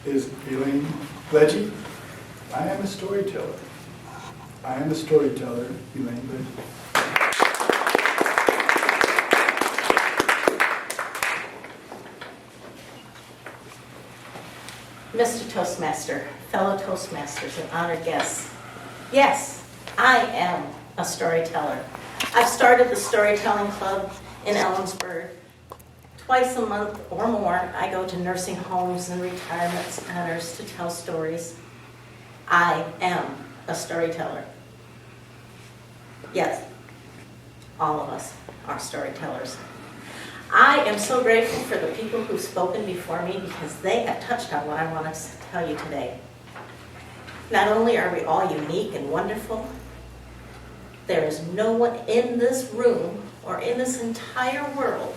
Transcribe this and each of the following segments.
is Elaine Leggy. I am a storyteller. I am a storyteller, Elaine Leggy. Mr. Toastmaster, fellow Toastmasters, and honored guests, yes, I am a storyteller. I've started the Storytelling Club in Ellensburg. Twice a month or more, I go to nursing homes and retirement centers to tell stories. I am a storyteller. Yes, all of us are storytellers. I am so grateful for the people who've spoken before me because they have touched on what I want to tell you today. Not only are we all unique and wonderful, there is no one in this room or in this entire world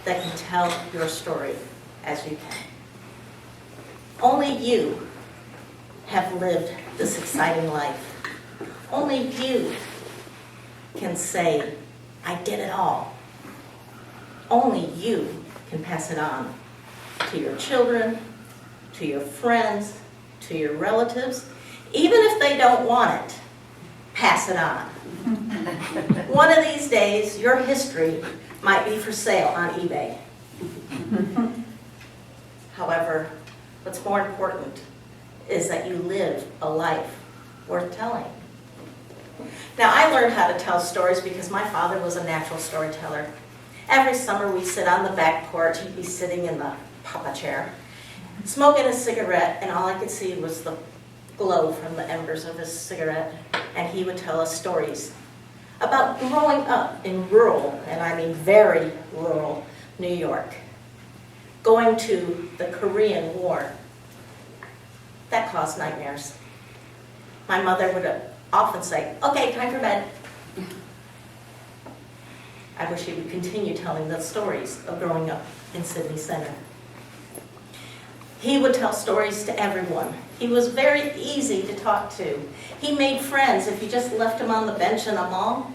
that can tell your story as you can. Only you have lived this exciting life. Only you can say, I did it all. Only you can pass it on to your children, to your friends, to your relatives. Even if they don't want it, pass it on. One of these days, your history might be for sale on eBay. However, what's more important is that you live a life worth telling. Now, I learned how to tell stories because my father was a natural storyteller. Every summer we'd sit on the back porch, he'd be sitting in the papa chair, smoking a cigarette, and all I could see was the glow from the embers of his cigarette, and he would tell us stories about growing up in rural, and I mean very rural, New York, going to the Korean War. That caused nightmares. My mother would often say, okay, time for bed. I wish he would continue telling the stories of growing up in Sydney Center. He would tell stories to everyone. He was very easy to talk to. He made friends. If you just left him on the bench in a mall,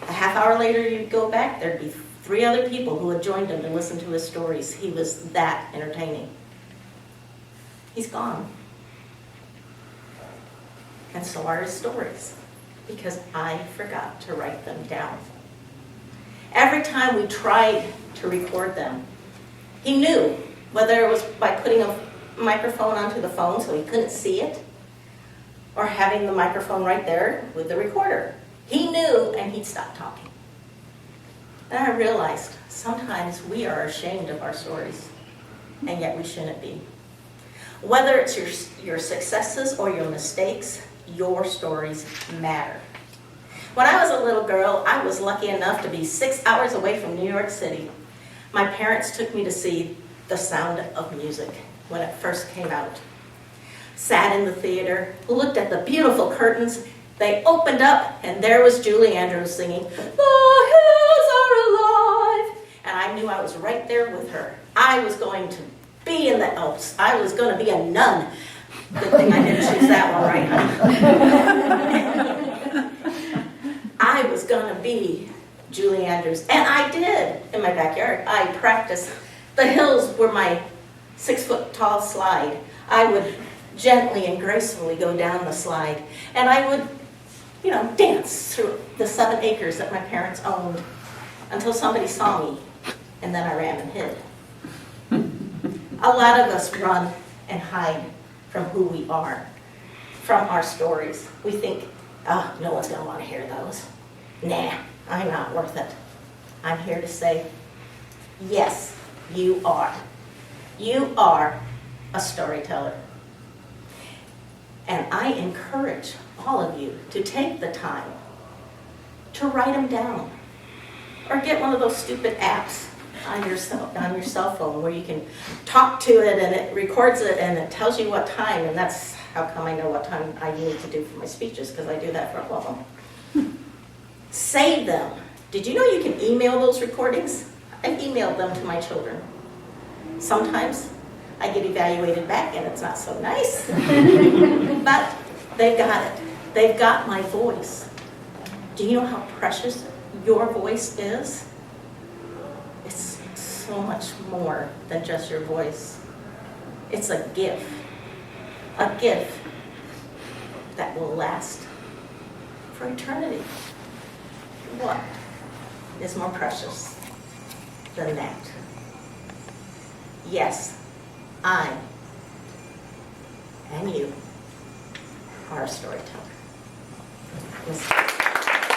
a half hour later you'd go back, there'd be 3 other people who had joined him to listen to his stories. He was that entertaining. He's gone. And so are his stories, because I forgot to write them down. Every time we tried to record them, he knew, whether it was by putting a microphone onto the phone so he couldn't see it, or having the microphone right there with the recorder. He knew, and he'd stop talking. And I realized sometimes we are ashamed of our stories, and yet we shouldn't be. Whether it's your successes or your mistakes, your stories matter. When I was a little girl, I was lucky enough to be 6 hours away from New York City. My parents took me to see The Sound of Music when it first came out. Sat in the theater, looked at the beautiful curtains. They opened up, and there was Julie Andrews singing, "The hills are alive." And I knew I was right there with her. I was going to be in the Alps. I was going to be a nun. Good thing I didn't choose that one, right, honey? I was going to be Julie Andrews, and I did in my backyard. I practiced. The hills were my 6-foot-tall slide. I would gently and gracefully go down the slide, and I would, dance through the 7 acres that my parents owned until somebody saw me, and then I ran and hid. A lot of us run and hide from who we are, from our stories. We think, no one's going to want to hear those. Nah, I'm not worth it. I'm here to say, yes, you are. You are a storyteller. And I encourage all of you to take the time to write them down. Or get one of those stupid apps on your cell phone where you can talk to it and it records it and it tells you what time, and that's how come I know what time I need to do for my speeches, because I do that for all of them. Save them. Did you know you can email those recordings? I've emailed them to my children. Sometimes I get evaluated back and it's not so nice, but they've got it. They've got my voice. Do you know how precious your voice is? It's so much more than just your voice. It's a gift. a gift that will last for eternity. What is more precious than that? Yes, I and you are a storyteller. Yes.